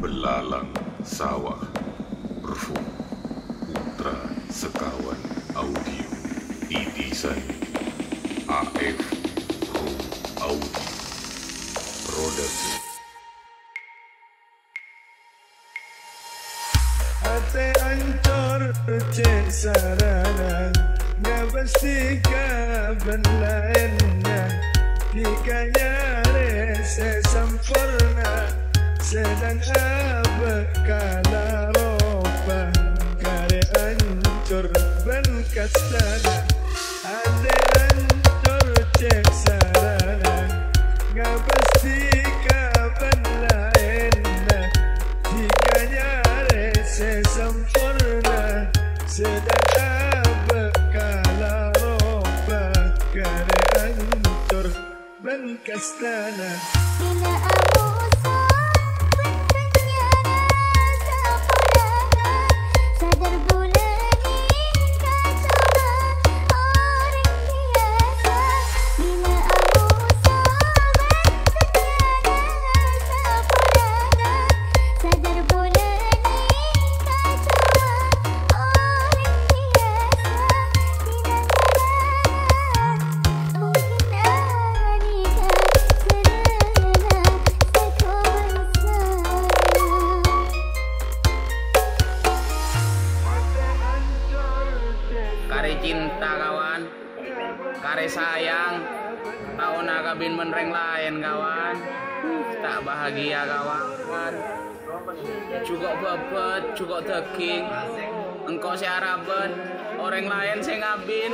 Belalang sawah Rufuk Putra Sekawan Audio Didesain AF Room Audio Produksi. Hati ancur cek sarana nggak pasti kapan lainnya hikanya rese sempurna sedang apa kala roba kare ancur ben kastana. Hati ancur cek sarana nggak pasti kapan lainnya hikanya sempurna sedang apa kala roba kare ancur ben kastana. Bila amusa pendengaran sempurna sadar bulan hingga coba orang biasa. Bila amusa pendengaran sempurna sadar bulan kare cinta kawan, kare sayang, tahun agabin menreng lain kawan, tak bahagia kawan, cukup bebet, cukup daging, engkau siaraban, orang lain saya ngabin,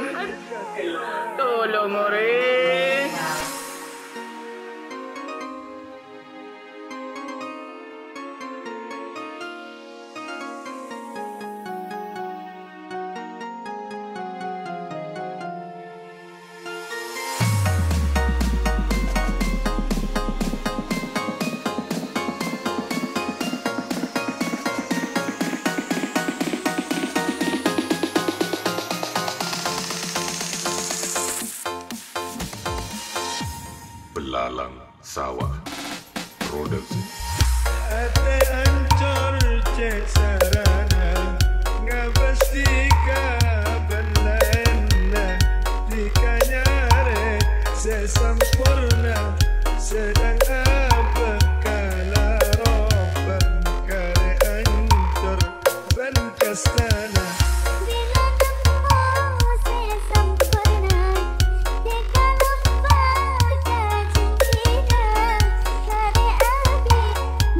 tolong ore. Belalang sawah Produksi. Hati ancur cek sarana nggak pasti kapan lainnya hikanya rese sempurna sedang apa kala roba kare ancur ben kastana. bila nemu sempurna jika lupa kecinta kare abi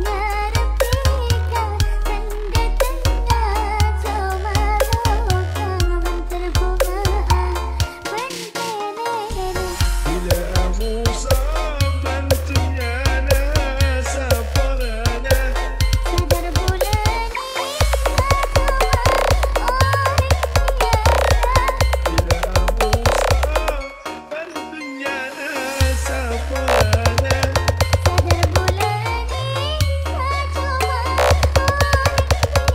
ngarepika tanda-tanda cuma lokang terbukaan bentenene. Bila amusa bantunya nasa poranya Sadar bulan hingga coba orang biasa. bila amusa bantunya nasa poranya Sadar bulan hingga coba orang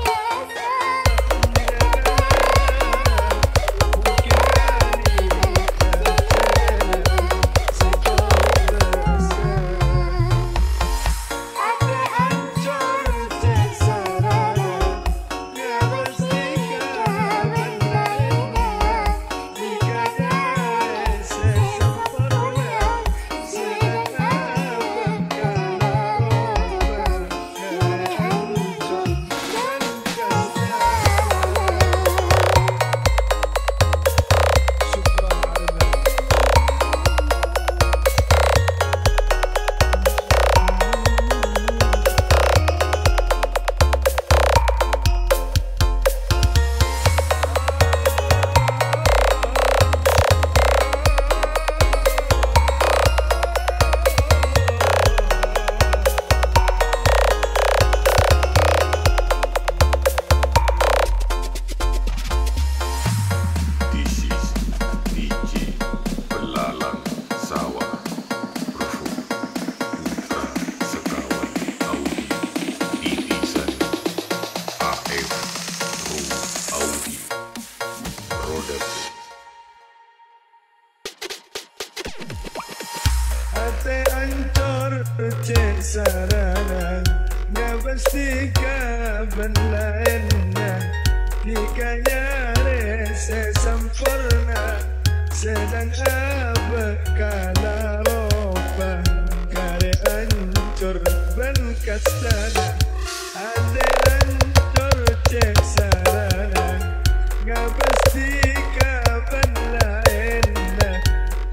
biasa. mungkin kali Ada ancur cek sarana nggak pasti kapan lainnya hikanya rese sempurna sedang apa kala roba kare ancur ben kastana. Syukran Arna. This is DJ Belalang Sawah Rufuk Putra Sekawan Audio Didesain AF Room Audio Produksi. Hati ancur cek sarana nggak pasti kaban lainnya Dikanya rese sempurna Sedang abek kala roba Kare ancur ben kastana Ade ancur cek sarana Gak pasti kaban lainnya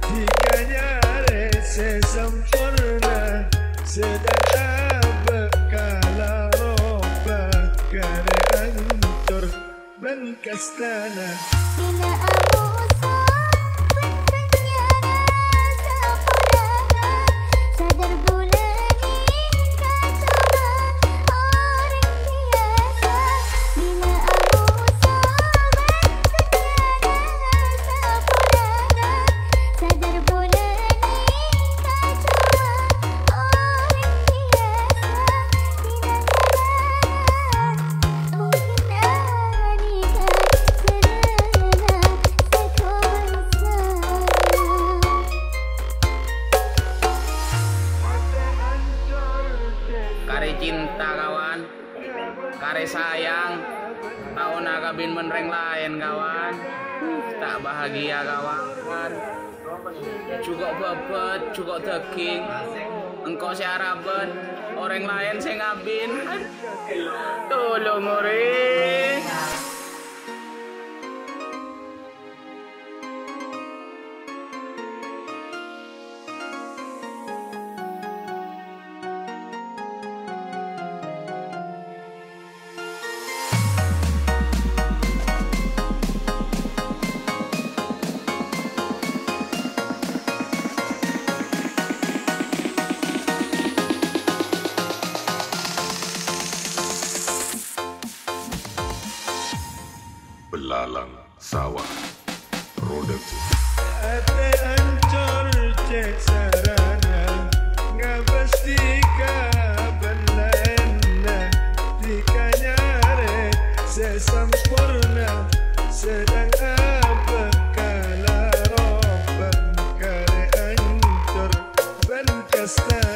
Dikanya rese sempurna Sedang abek kala roba Kare ancur ben kastana Bila amusa sadar bulani kacoba orang biasa bila amusa sadar bulani kacoba orang biasa mungkin anika serana Kare cinta kawan, kare sayang, tahun agabin menreng lain kawan, tak bahagia kawan. Cukup bebet, cukup daging, engkau siaraban, orang lain sing ngabin. Tolong ore. Belalang Sawah Production. Ate ancur cek sarana Gak pasti kaban lainnya Dikanya rese sempurna Sedang abek kala roba Kare ancur ben kastana